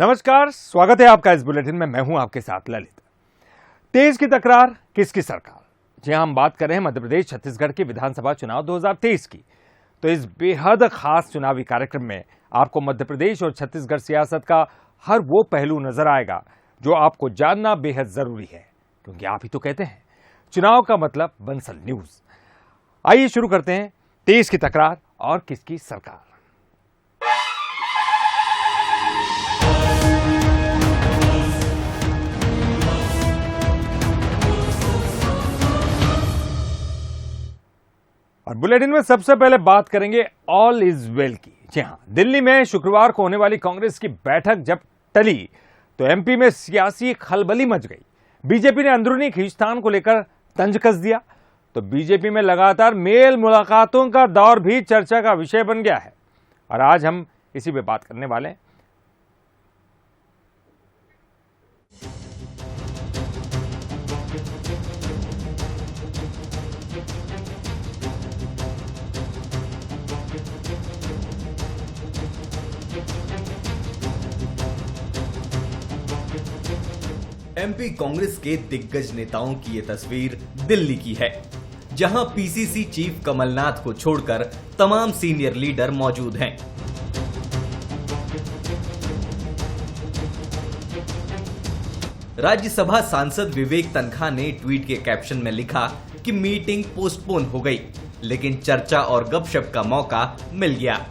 नमस्कार, स्वागत है आपका इस बुलेटिन में। मैं हूं आपके साथ ललित। तेज की तकरार, किसकी सरकार। जी हां, हम बात कर रहे हैं मध्य प्रदेश छत्तीसगढ़ के विधानसभा चुनाव 2023 की। तो इस बेहद खास चुनावी कार्यक्रम में आपको मध्य प्रदेश और छत्तीसगढ़ सियासत का हर वो पहलू नजर आएगा जो आपको जानना बेहद जरूरी है, क्योंकि आप ही तो कहते हैं चुनाव का मतलब बंसल न्यूज। आइए शुरू करते हैं तेज की तकरार और किसकी सरकार। और बुलेटिन में सबसे पहले बात करेंगे ऑल इज वेल की। जी हां, दिल्ली में शुक्रवार को होने वाली कांग्रेस की बैठक जब टली तो एमपी में सियासी खलबली मच गई। बीजेपी ने अंदरूनी खींचतान को लेकर तंज कस दिया। तो बीजेपी में लगातार मेल मुलाकातों का दौर भी चर्चा का विषय बन गया है और आज हम इसी पे बात करने वाले हैं। एमपी कांग्रेस के दिग्गज नेताओं की ये तस्वीर दिल्ली की है, जहां पीसीसी चीफ कमलनाथ को छोड़कर तमाम सीनियर लीडर मौजूद हैं। राज्यसभा सांसद विवेक तन्खा ने ट्वीट के कैप्शन में लिखा कि मीटिंग पोस्टपोन हो गई, लेकिन चर्चा और गपशप का मौका मिल गया।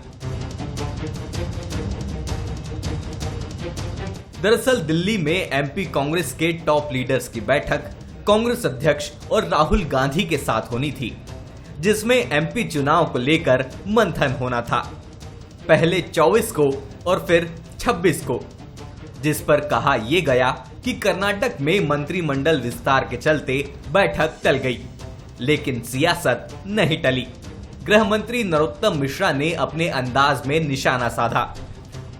दरअसल दिल्ली में एमपी कांग्रेस के टॉप लीडर्स की बैठक कांग्रेस अध्यक्ष और राहुल गांधी के साथ होनी थी, जिसमें एमपी चुनाव को लेकर मंथन होना था, पहले 24 को और फिर 26 को, जिस पर कहा यह गया कि कर्नाटक में मंत्रिमंडल विस्तार के चलते बैठक टल गई, लेकिन सियासत नहीं टली। गृह मंत्री नरोत्तम मिश्रा ने अपने अंदाज में निशाना साधा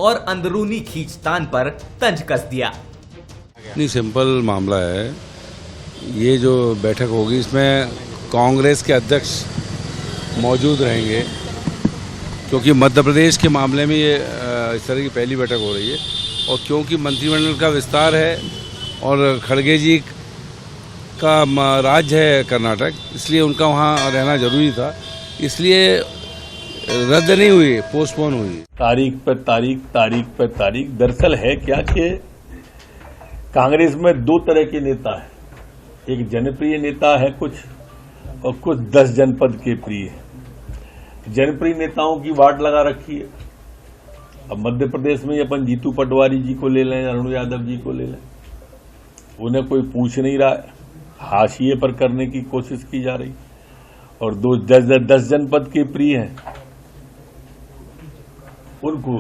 और अंदरूनी खींचतान पर तंज कस दिया। नहीं, सिंपल मामला है। ये जो बैठक होगी इसमें कांग्रेस के अध्यक्ष मौजूद रहेंगे, क्योंकि मध्य प्रदेश के मामले में ये इस तरह की पहली बैठक हो रही है और क्योंकि मंत्रिमंडल का विस्तार है और खड़गे जी का राज्य है कर्नाटक, इसलिए उनका वहाँ रहना जरूरी था, इसलिए रद्द नहीं हुई, पोस्टपोन हुई। तारीख पर तारीख। दरअसल है क्या कि कांग्रेस में दो तरह के नेता हैं, एक जनप्रिय नेता है कुछ और कुछ 10 जनपद के प्रिय। जनप्रिय नेताओं की वाट लगा रखी है। अब मध्य प्रदेश में अपन जीतू पटवारी जी को ले लें, अरुण यादव जी को ले लें, उन्हें कोई पूछ नहीं रहा है, हाशिए पर करने की कोशिश की जा रही। और 10 जनपद के प्रिय हैं, उनको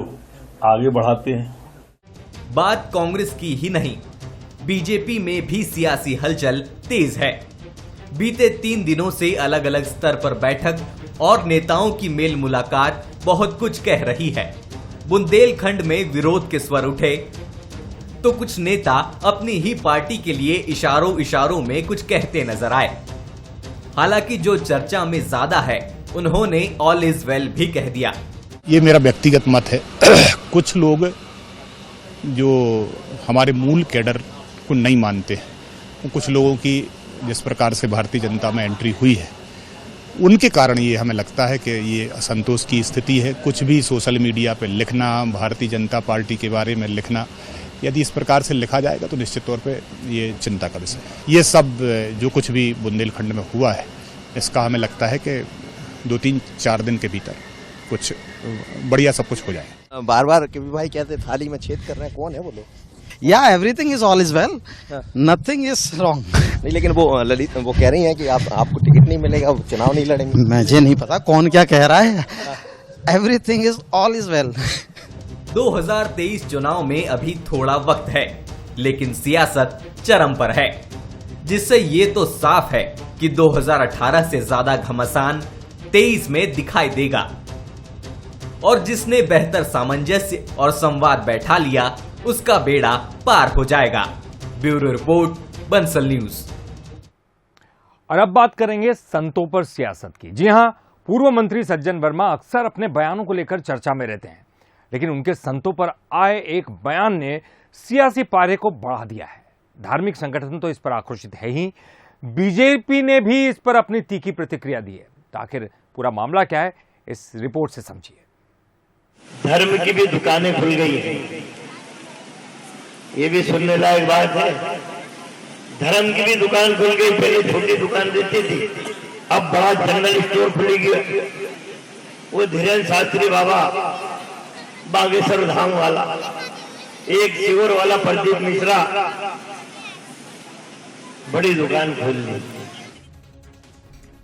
आगे बढ़ाते हैं। बात कांग्रेस की ही नहीं, बीजेपी में भी सियासी हलचल तेज है। बीते 3 दिनों से अलग अलग स्तर पर बैठक और नेताओं की मेल मुलाकात बहुत कुछ कह रही है। बुंदेलखंड में विरोध के स्वर उठे तो कुछ नेता अपनी ही पार्टी के लिए इशारों में कुछ कहते नजर आए। हालांकि जो चर्चा में ज्यादा है, उन्होंने ऑल इज वेल भी कह दिया। ये मेरा व्यक्तिगत मत है। कुछ लोग जो हमारे मूल कैडर को नहीं मानते हैं, कुछ लोगों की जिस प्रकार से भारतीय जनता में एंट्री हुई है, उनके कारण ये हमें लगता है कि ये असंतोष की स्थिति है। कुछ भी सोशल मीडिया पे लिखना, भारतीय जनता पार्टी के बारे में लिखना, यदि इस प्रकार से लिखा जाएगा तो निश्चित तौर पे ये चिंता का विषय है। ये सब जो कुछ भी बुंदेलखंड में हुआ है, इसका हमें लगता है कि 2-3-4 दिन के भीतर कुछ बढ़िया सब कुछ हो जाए। बार बार कभी भाई कहते थाली में छेद कर रहे हैं, कौन है वो लोग? या everything is all is well, nothing is wrong. नहीं, लेकिन वो ललित वो कह रही हैं कि आपको टिकट नहीं मिलेगा, चुनाव नहीं लड़ेंगे। मुझे नहीं पता कौन क्या कह रहा है। Everything is all is well. 2023 चुनाव में अभी थोड़ा वक्त है, लेकिन सियासत चरम पर है, जिससे ये तो साफ है कि 2018 से ज्यादा घमासान 23 में दिखाई देगा। और जिसने बेहतर सामंजस्य और संवाद बैठा लिया, उसका बेड़ा पार हो जाएगा। Bureau report, Bansal news. और अब बात करेंगे संतों पर सियासत की। जी हां, पूर्व मंत्री सज्जन वर्मा अक्सर अपने बयानों को लेकर चर्चा में रहते हैं, लेकिन उनके संतों पर आए एक बयान ने सियासी पारे को बढ़ा दिया है। धार्मिक संगठन तो इस पर आक्रोशित है ही, बीजेपी ने भी इस पर अपनी तीखी प्रतिक्रिया दी है। तो आखिर पूरा मामला क्या है, इस रिपोर्ट से समझिए। धर्म की भी दुकानें खुल गई हैं, ये भी सुनने लायक बात है। धर्म की भी दुकान खुल गई, पहले छोटी दुकान देती थी, अब बड़ा जनरल स्टोर खुल गया। वो धीरेन्द्र शास्त्री बाबा बागेश्वर धाम वाला, एक शिवर वाला प्रदीप मिश्रा, बड़ी दुकान खोल ली।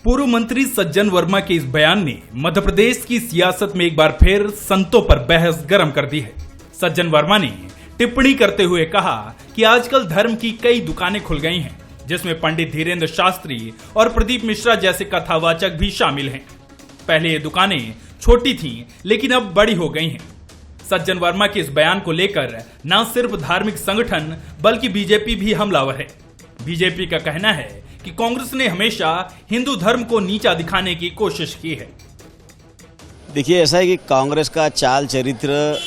पूर्व मंत्री सज्जन वर्मा के इस बयान ने मध्य प्रदेश की सियासत में एक बार फिर संतों पर बहस गर्म कर दी है। सज्जन वर्मा ने टिप्पणी करते हुए कहा कि आजकल धर्म की कई दुकानें खुल गई हैं, जिसमें पंडित धीरेन्द्र शास्त्री और प्रदीप मिश्रा जैसे कथावाचक भी शामिल हैं। पहले ये दुकानें छोटी थीं, लेकिन अब बड़ी हो गई हैं। सज्जन वर्मा के इस बयान को लेकर न सिर्फ धार्मिक संगठन बल्कि बीजेपी भी हमलावर है। बीजेपी का कहना है कि कांग्रेस ने हमेशा हिंदू धर्म को नीचा दिखाने की कोशिश की है। देखिए, ऐसा है कि कांग्रेस का चाल चरित्र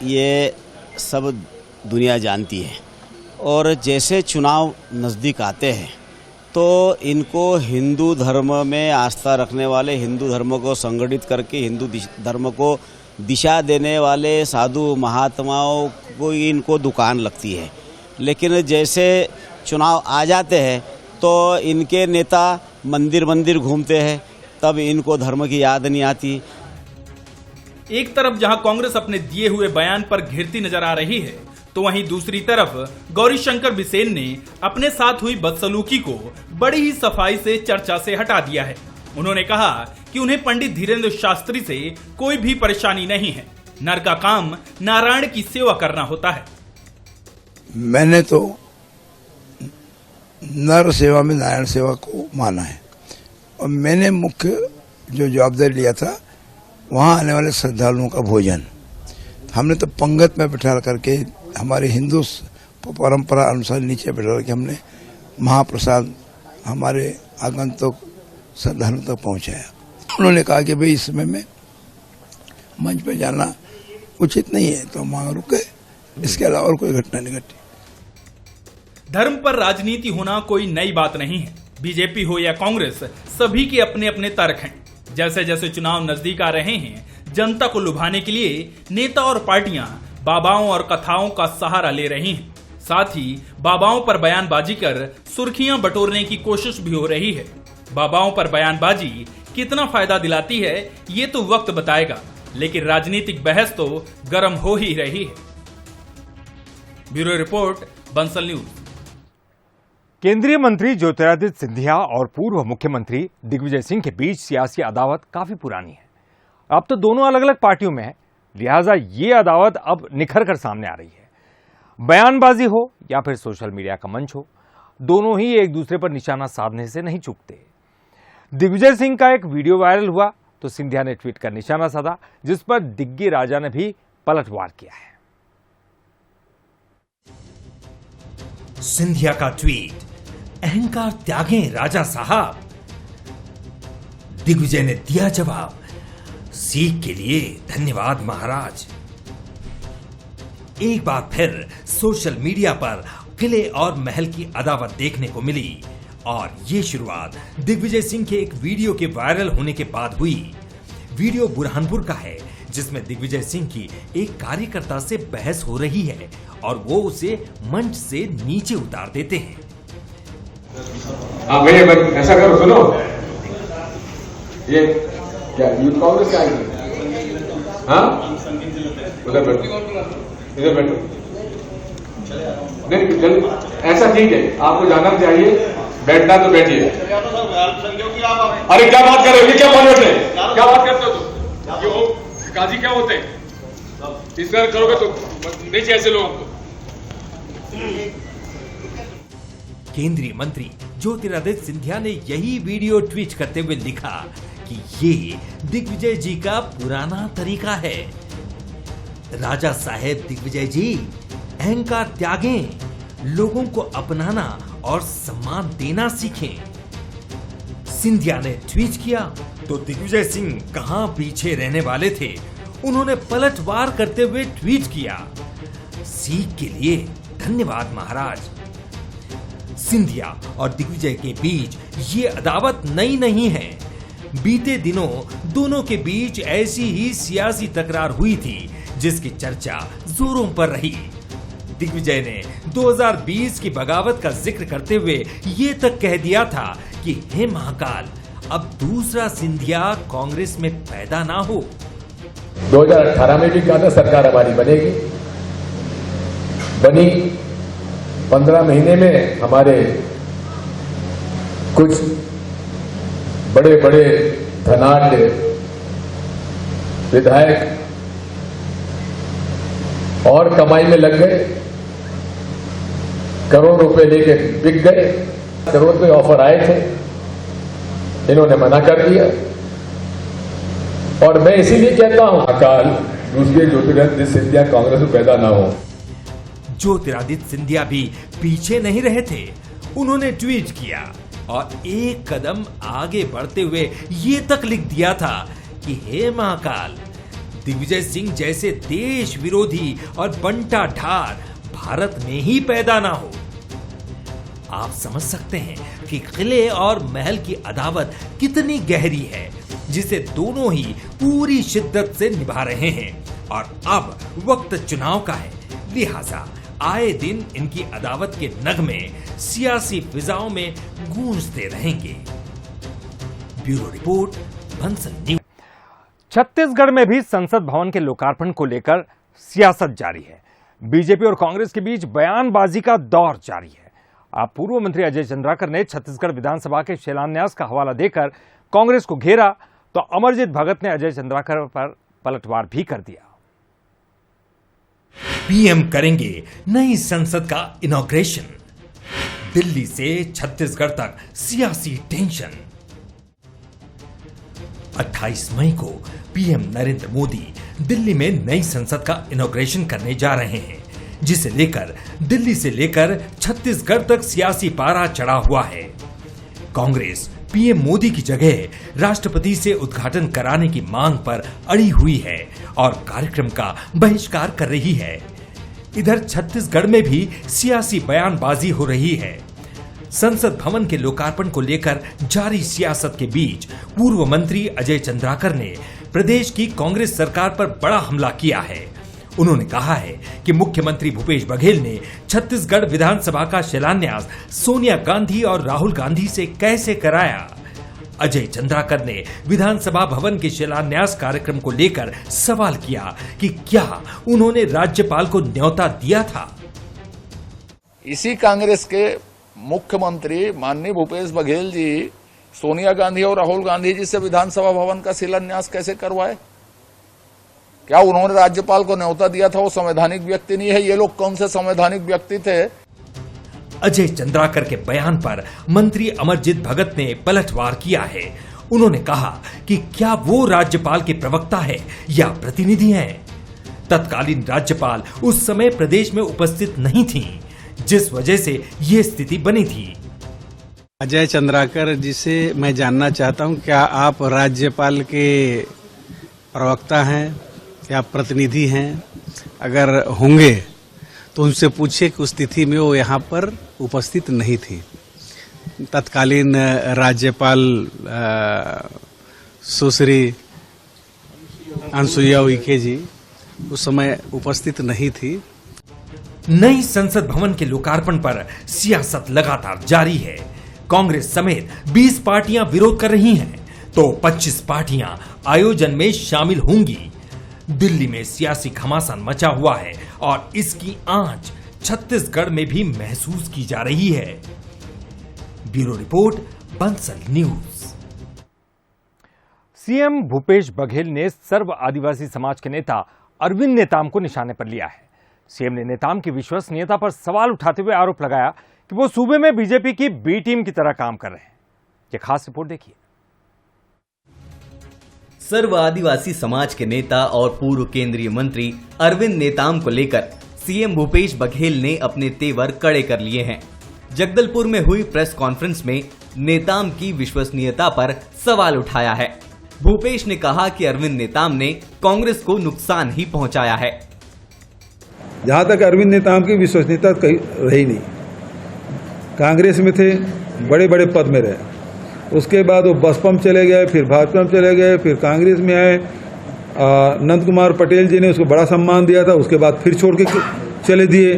ये सब दुनिया जानती है, और जैसे चुनाव नज़दीक आते हैं तो इनको हिंदू धर्म में आस्था रखने वाले, हिंदू धर्म को संगठित करके हिंदू धर्म को दिशा देने वाले साधु महात्माओं को इनको दुकान लगती है। लेकिन जैसे चुनाव आ जाते हैं तो इनके नेता मंदिर मंदिर घूमते हैं, तब इनको धर्म की याद नहीं आती। एक तरफ जहां कांग्रेस अपने दिए हुए बयान पर घिरती नजर आ रही है, तो वहीं दूसरी तरफ गौरीशंकर बिसेन ने अपने साथ हुई बदसलूकी को बड़ी ही सफाई से चर्चा से हटा दिया है। उन्होंने कहा कि उन्हें पंडित धीरेन्द्र शास्त्री से कोई भी परेशानी नहीं है, नर का काम नारायण की सेवा करना होता है। मैंने तो नर सेवा में नारायण सेवा को माना है, और मैंने मुख्य जो जवाबदारी लिया था वहाँ आने वाले श्रद्धालुओं का भोजन हमने तो पंगत में बैठा करके, हमारे हिंदू परंपरा अनुसार नीचे बैठा करके हमने महाप्रसाद हमारे आगंतुक श्रद्धालुओं तक पहुँचाया। उन्होंने कहा कि भाई इस समय में मंच पे जाना उचित नहीं है, तो वहाँ रुके, इसके अलावा और कोई घटना नहीं घटी। धर्म पर राजनीति होना कोई नई बात नहीं है। बीजेपी हो या कांग्रेस, सभी के अपने अपने तर्क हैं। जैसे जैसे चुनाव नजदीक आ रहे हैं, जनता को लुभाने के लिए नेता और पार्टियां बाबाओं और कथाओं का सहारा ले रही हैं। साथ ही बाबाओं पर बयानबाजी कर सुर्खियां बटोरने की कोशिश भी हो रही है। बाबाओं पर बयानबाजी कितना फायदा दिलाती है ये तो वक्त बताएगा, लेकिन राजनीतिक बहस तो गर्म हो ही रही है। Bureau report, Bansal news. केंद्रीय मंत्री ज्योतिरादित्य सिंधिया और पूर्व मुख्यमंत्री दिग्विजय सिंह के बीच सियासी अदावत काफी पुरानी है। अब तो दोनों अलग अलग पार्टियों में है, लिहाजा ये अदावत अब निखर कर सामने आ रही है। बयानबाजी हो या फिर सोशल मीडिया का मंच हो, दोनों ही एक दूसरे पर निशाना साधने से नहीं चूकते। दिग्विजय सिंह का एक वीडियो वायरल हुआ तो सिंधिया ने ट्वीट कर निशाना साधा, जिस पर दिग्गी राजा ने भी पलटवार किया है। सिंधिया का ट्वीट, अहंकार त्यागें राजा साहब। दिग्विजय ने दिया जवाब, सीख के लिए धन्यवाद महाराज। एक बार फिर सोशल मीडिया पर किले और महल की अदावत देखने को मिली, और ये शुरुआत दिग्विजय सिंह के एक वीडियो के वायरल होने के बाद हुई। वीडियो बुरहानपुर का है, जिसमें दिग्विजय सिंह की एक कार्यकर्ता से बहस हो रही है और वो उसे मंच से नीचे उतार देते हैं। भैया ऐसा करो, सुनो, ये क्या यूथ कांग्रेस का है? हाँ, उधर बैठो, इधर बैठो। नहीं चल, ऐसा ठीक है, आपको जाना चाहिए, बैठना तो बैठिए। अरे क्या बात कर रहे हो, ये क्या पॉलिटिक्स है, क्या बात करते हो तुम? ये हो काजी क्या होते हैं? इस तरह करोगे तो नहीं चाहिए ऐसे लोगों को। केंद्रीय मंत्री ज्योतिरादित्य सिंधिया ने यही वीडियो ट्वीट करते हुए लिखा कि ये दिग्विजय जी का पुराना तरीका है। राजा साहेब दिग्विजय जी, अहंकार त्यागें, लोगों को अपनाना और सम्मान देना सीखें। सिंधिया ने ट्वीट किया तो दिग्विजय सिंह कहां पीछे रहने वाले थे, उन्होंने पलटवार करते हुए ट्वीट किया, सीख के लिए धन्यवाद महाराज। सिंधिया और दिग्विजय के बीच ये अदावत नई नहीं है। बीते दिनों दोनों के बीच ऐसी ही सियासी तकरार हुई थी जिसकी चर्चा जोरों पर रही। दिग्विजय ने 2020 की बगावत का जिक्र करते हुए ये तक कह दिया था कि हे महाकाल, अब दूसरा सिंधिया कांग्रेस में पैदा ना हो। 2018 में भी कहा था सरकार हमारी बनेगी, बनी। 15 महीने में हमारे कुछ बड़े बड़े धनाढ्य विधायक और कमाई में लग गए, करोड़ रुपए लेके बिक गए। करोड़ रुपए ऑफर आए थे, इन्होंने मना कर दिया। और मैं इसीलिए कहता हूं, अकाल दूसरे ज्योतिरादित्य सिंधिया कांग्रेस में पैदा ना हो। ज्योतिरादित्य सिंधिया भी पीछे नहीं रहे थे। उन्होंने ट्वीट किया और एक कदम आगे बढ़ते हुए ये तक लिख दिया था कि हे महाकाल, दिग्विजय सिंह जैसे देश विरोधी और बंटा ढार भारत में ही पैदा ना हो। आप समझ सकते हैं कि किले और महल की अदावत कितनी गहरी है, जिसे दोनों ही पूरी शिद्दत से निभा रहे हैं। और अब वक्त चुनाव का है, लिहाजा आए दिन इनकी अदावत के नगमे सियासी फिजाओं में गूंजते रहेंगे। Bureau report, Bansal news. Chhattisgarh में भी संसद भवन के लोकार्पण को लेकर सियासत जारी है। बीजेपी और कांग्रेस के बीच बयानबाजी का दौर जारी है। आप पूर्व मंत्री अजय चंद्राकर ने छत्तीसगढ़ विधानसभा के शिलान्यास का हवाला देकर कांग्रेस को घेरा, तो अमरजीत भगत ने अजय चंद्राकर पर पलटवार भी कर दिया। पीएम करेंगे नई संसद का इनॉग्रेशन। दिल्ली से छत्तीसगढ़ तक सियासी टेंशन। 28 मई को पीएम नरेंद्र मोदी दिल्ली में नई संसद का इनॉग्रेशन करने जा रहे हैं, जिसे लेकर दिल्ली से लेकर छत्तीसगढ़ तक सियासी पारा चढ़ा हुआ है। कांग्रेस पीएम मोदी की जगह राष्ट्रपति से उद्घाटन कराने की मांग पर अड़ी हुई है और कार्यक्रम का बहिष्कार कर रही है। इधर छत्तीसगढ़ में भी सियासी बयानबाजी हो रही है। संसद भवन के लोकार्पण को लेकर जारी सियासत के बीच पूर्व मंत्री अजय चंद्राकर ने प्रदेश की कांग्रेस सरकार पर बड़ा हमला किया है। उन्होंने कहा है कि मुख्यमंत्री भूपेश बघेल ने छत्तीसगढ़ विधानसभा का शिलान्यास सोनिया गांधी और राहुल गांधी से कैसे कराया। अजय चंद्राकर ने विधानसभा भवन के शिलान्यास कार्यक्रम को लेकर सवाल किया कि क्या उन्होंने राज्यपाल को न्योता दिया था। इसी कांग्रेस के मुख्यमंत्री माननीय भूपेश बघेल जी सोनिया गांधी और राहुल गांधी जी से विधानसभा भवन का शिलान्यास कैसे करवाए? क्या उन्होंने राज्यपाल को न्योता दिया था? वो संवैधानिक व्यक्ति नहीं है। ये लोग कौन से संवैधानिक व्यक्ति थे? अजय चंद्राकर के बयान पर मंत्री अमरजीत भगत ने पलटवार किया है। उन्होंने कहा कि क्या वो राज्यपाल के प्रवक्ता है या प्रतिनिधि हैं? तत्कालीन राज्यपाल उस समय प्रदेश में उपस्थित नहीं थी, जिस वजह से ये स्थिति बनी थी। अजय चंद्राकर जी से मैं जानना चाहता हूं, क्या आप राज्यपाल के प्रवक्ता हैं या प्रतिनिधि हैं? अगर होंगे तो उनसे पूछिए कि उस तिथि में वो यहाँ पर उपस्थित नहीं थी। तत्कालीन राज्यपाल सुश्री अनुसुईया उइके जी उस समय उपस्थित नहीं थी। नई संसद भवन के लोकार्पण पर सियासत लगातार जारी है। कांग्रेस समेत 20 पार्टियां विरोध कर रही हैं, तो 25 पार्टियां आयोजन में शामिल होंगी। दिल्ली में सियासी घमासान मचा हुआ है और इसकी आंच छत्तीसगढ़ में भी महसूस की जा रही है। Bureau report, Bansal news. CM Bhupesh Baghel ने सर्व आदिवासी समाज के नेता अरविंद नेताम को निशाने पर लिया है। सीएम ने नेताम की विश्वसनीयता पर सवाल उठाते हुए आरोप लगाया कि वो सूबे में बीजेपी की बी टीम की तरह काम कर रहे हैं। ये खास रिपोर्ट देखिए। सर्व आदिवासी समाज के नेता और पूर्व केंद्रीय मंत्री अरविंद नेताम को लेकर सीएम भूपेश बघेल ने अपने तेवर कड़े कर लिए हैं। जगदलपुर में हुई प्रेस कॉन्फ्रेंस में नेताम की विश्वसनीयता पर सवाल उठाया है। भूपेश ने कहा कि अरविंद नेताम ने कांग्रेस को नुकसान ही पहुंचाया है। जहां तक अरविंद नेताम की विश्वसनीयता कहीं रही नहीं, कांग्रेस में थे, बड़े बड़े पद में रहे, उसके बाद वो बसपा में चले गए, फिर भाजपा में चले गए, फिर कांग्रेस में आए। नंद कुमार पटेल जी ने उसको बड़ा सम्मान दिया था, उसके बाद फिर छोड़ के चले दिए।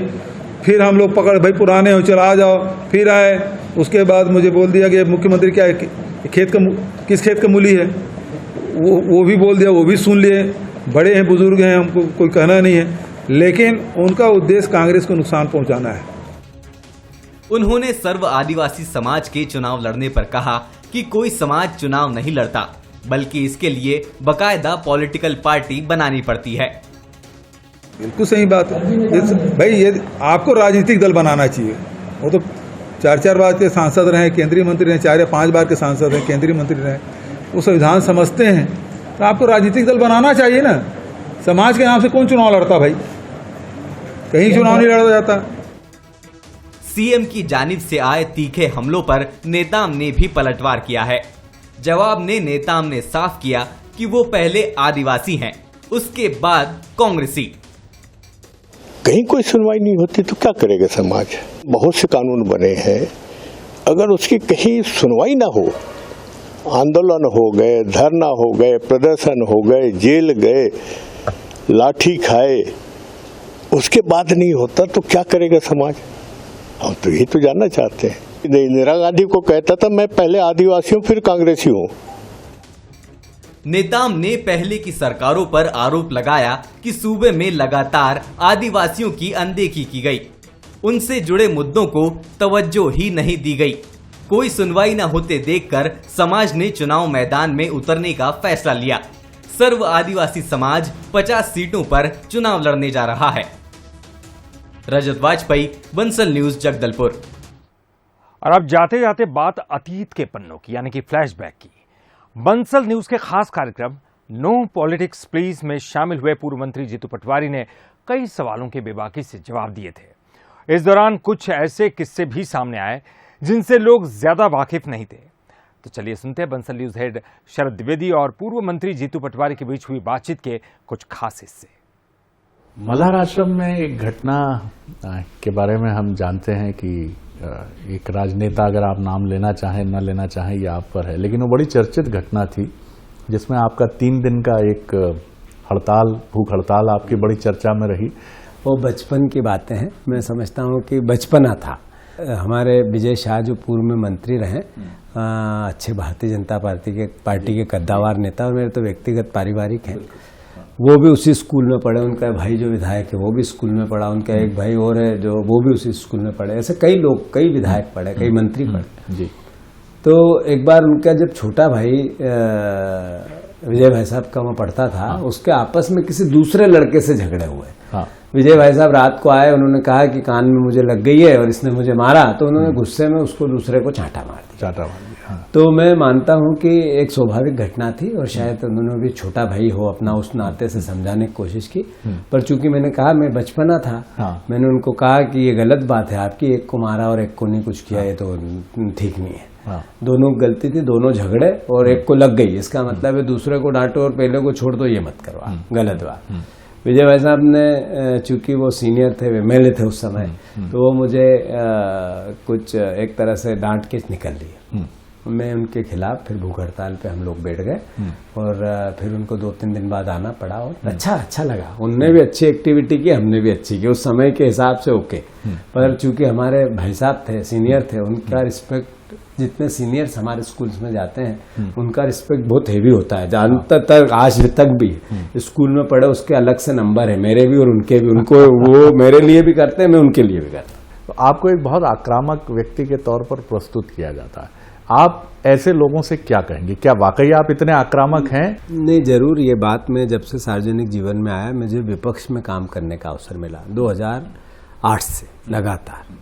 फिर हम लोग पकड़, भाई पुराने हो, चल आ जाओ, फिर आए। उसके बाद मुझे बोल दिया कि मुख्यमंत्री क्या है, खेत का किस खेत का मूली है, वो भी बोल दिया, वो भी सुन लिए। बड़े हैं, बुजुर्ग हैं, हमको कोई कहना नहीं है, लेकिन उनका उद्देश्य कांग्रेस को नुकसान पहुंचाना है। उन्होंने सर्व आदिवासी समाज के चुनाव लड़ने पर कहा कि कोई समाज चुनाव नहीं लड़ता, बल्कि इसके लिए बाकायदा पॉलिटिकल पार्टी बनानी पड़ती है। बिल्कुल सही बात है भाई, ये आपको राजनीतिक दल बनाना चाहिए। वो तो 4-4 बार के सांसद रहे, केंद्रीय मंत्री रहे, 4 या 5 बार के सांसद रहे, केंद्रीय मंत्री रहे, वो संविधान समझते हैं, तो आपको राजनीतिक दल बनाना चाहिए ना। समाज के नाम से कौन चुनाव लड़ता भाई, कहीं चुनाव नहीं लड़ा जाता। सीएम की जानिब से आए तीखे हमलों पर नेताम ने भी पलटवार किया है। जवाब में नेताम ने साफ किया कि वो पहले आदिवासी हैं, उसके बाद कांग्रेसी। कहीं कोई सुनवाई नहीं होती तो क्या करेगा समाज। बहुत से कानून बने हैं, अगर उसकी कहीं सुनवाई ना हो, आंदोलन हो गए, धरना हो गए, प्रदर्शन हो गए, जेल गए, लाठी खाए, उसके बाद नहीं होता तो क्या करेगा समाज। हम तो यही तो जानना चाहते हैं। इंदिरा गांधी को कहता था मैं पहले आदिवासी हूं फिर कांग्रेसी हूं। नेताम ने पहले की सरकारों पर आरोप लगाया कि सूबे में लगातार आदिवासियों की अनदेखी की गई, उनसे जुड़े मुद्दों को तवज्जो ही नहीं दी गई। कोई सुनवाई न होते देखकर समाज ने चुनाव मैदान में उतरने का फैसला लिया। सर्व आदिवासी समाज 50 सीटों पर चुनाव लड़ने जा रहा है। रजत वाजपेयी, बंसल न्यूज, जगदलपुर। और अब जाते जाते बात अतीत के पन्नों की, यानी कि फ्लैशबैक की। बंसल न्यूज के खास कार्यक्रम नो पॉलिटिक्स प्लीज में शामिल हुए पूर्व मंत्री जीतू पटवारी ने कई सवालों के बेबाकी से जवाब दिए थे। इस दौरान कुछ ऐसे किस्से भी सामने आए जिनसे लोग ज्यादा वाकिफ नहीं थे। तो चलिए सुनते हैं बंसल न्यूज हेड शरद द्विवेदी और पूर्व मंत्री जीतू पटवारी के बीच हुई बातचीत के कुछ खास हिस्से। मल्हार आश्रम में एक घटना के बारे में हम जानते हैं कि एक राजनेता, अगर आप नाम लेना चाहें न लेना चाहें ये आप पर है, लेकिन वो बड़ी चर्चित घटना थी जिसमें आपका 3 दिन का एक हड़ताल, भूख हड़ताल आपकी बड़ी चर्चा में रही। वो बचपन की बातें हैं, मैं समझता हूँ कि बचपना था। हमारे विजय शाह जो पूर्व में मंत्री रहे, अच्छे भारतीय जनता पार्टी के कद्दावर नेता, और मेरे तो व्यक्तिगत पारिवारिक हैं, वो भी उसी स्कूल में पढ़े। उनका भाई जो विधायक है वो भी स्कूल में पढ़ा, उनका एक भाई और है जो वो भी उसी स्कूल में पढ़े। ऐसे कई लोग, कई विधायक पढ़े, कई मंत्री पढ़े जी। तो एक बार उनका जब छोटा भाई विजय भाई साहब का वहाँ पढ़ता था, उसके आपस में किसी दूसरे लड़के से झगड़े हुए। विजय भाई साहब रात को आए, उन्होंने कहा कि कान में मुझे लग गई है और इसने मुझे मारा, तो उन्होंने गुस्से में उसको दूसरे को चांटा मार दिया। तो मैं मानता हूं कि एक स्वाभाविक घटना थी और शायद उन्होंने भी छोटा भाई हो अपना उस नाते से समझाने की कोशिश की, पर चूंकि मैंने कहा मैं बचपना था, मैंने उनको कहा कि ये गलत बात है आपकी, एक को मारा और एक को नहीं कुछ किया, ये तो ठीक नहीं है। दोनों गलती थी, दोनों झगड़े और एक को लग गई, इसका मतलब है दूसरे को डांटो और पहले को छोड़ दो, ये मत करो, गलत बात। विजय भाई साहब ने, चूंकि वो सीनियर थे, वे एमएलए थे उस समय, तो वो मुझे कुछ एक तरह से डांट के निकल लिए। मैं उनके खिलाफ फिर भूख हड़ताल पे हम लोग बैठ गए और फिर उनको 2-3 दिन बाद आना पड़ा और अच्छा लगा। उनने भी अच्छी एक्टिविटी की, हमने भी अच्छी की, उस समय के हिसाब से ओके। पर चूंकि हमारे भाई साहब थे, सीनियर थे, उनका रिस्पेक्ट, जितने सीनियर्स हमारे स्कूल्स में जाते हैं उनका रिस्पेक्ट बहुत हेवी होता है, जानता तक आज तक भी स्कूल में पढ़े उसके अलग से नंबर है, मेरे भी और उनके भी। उनको वो मेरे लिए भी करते हैं, मैं उनके लिए भी करता हूँ। तो आपको एक बहुत आक्रामक व्यक्ति के तौर पर प्रस्तुत किया जाता है, आप ऐसे लोगों से क्या कहेंगे? क्या वाकई आप इतने आक्रामक हैं? नहीं, जरूर। ये बात मैं जब से सार्वजनिक जीवन में आया, मुझे विपक्ष में काम करने का अवसर मिला 2008 से लगातार।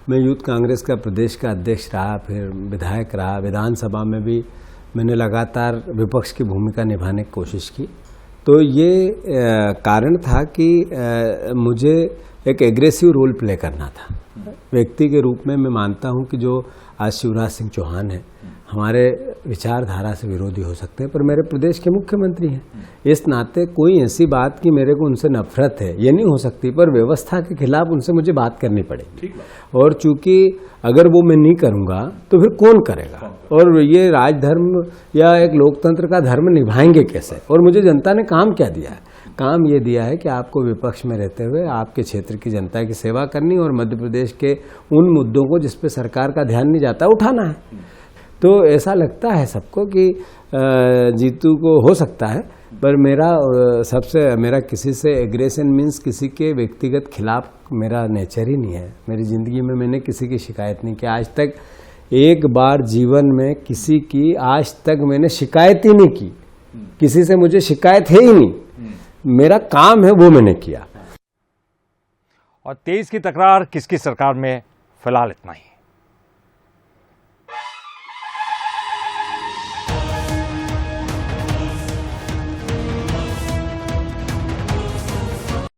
मैं यूथ कांग्रेस का प्रदेश का अध्यक्ष रहा, फिर विधायक रहा, विधानसभा में भी मैंने लगातार विपक्ष की भूमिका निभाने की कोशिश की। तो ये कारण था कि मुझे एक एग्रेसिव रोल प्ले करना था। व्यक्ति के रूप में मैं मानता हूं कि जो आज शिवराज सिंह चौहान है, हमारे विचारधारा से विरोधी हो सकते हैं, पर मेरे प्रदेश के मुख्यमंत्री हैं। इस नाते कोई ऐसी बात कि मेरे को उनसे नफरत है ये नहीं हो सकती, पर व्यवस्था के खिलाफ उनसे मुझे बात करनी पड़ेगी। और चूंकि अगर वो मैं नहीं करूंगा तो फिर कौन करेगा, और ये राजधर्म या एक लोकतंत्र का धर्म निभाएंगे कैसे। और मुझे जनता ने काम क्या दिया है? काम ये दिया है कि आपको विपक्ष में रहते हुए आपके क्षेत्र की जनता की सेवा करनी और मध्य प्रदेश के उन मुद्दों को जिस पे सरकार का ध्यान नहीं जाता उठाना है। तो ऐसा लगता है सबको कि जीतू को हो सकता है, पर मेरा किसी से एग्रेशन मीन्स किसी के व्यक्तिगत खिलाफ मेरा नेचर ही नहीं है। मेरी ज़िंदगी में मैंने किसी की शिकायत नहीं की आज तक। एक बार जीवन में किसी की आज तक मैंने शिकायत ही नहीं की, किसी से मुझे शिकायत है ही नहीं। मेरा काम है वो मैंने किया। और 23 की तकरार किसकी सरकार में फिलहाल इतना ही।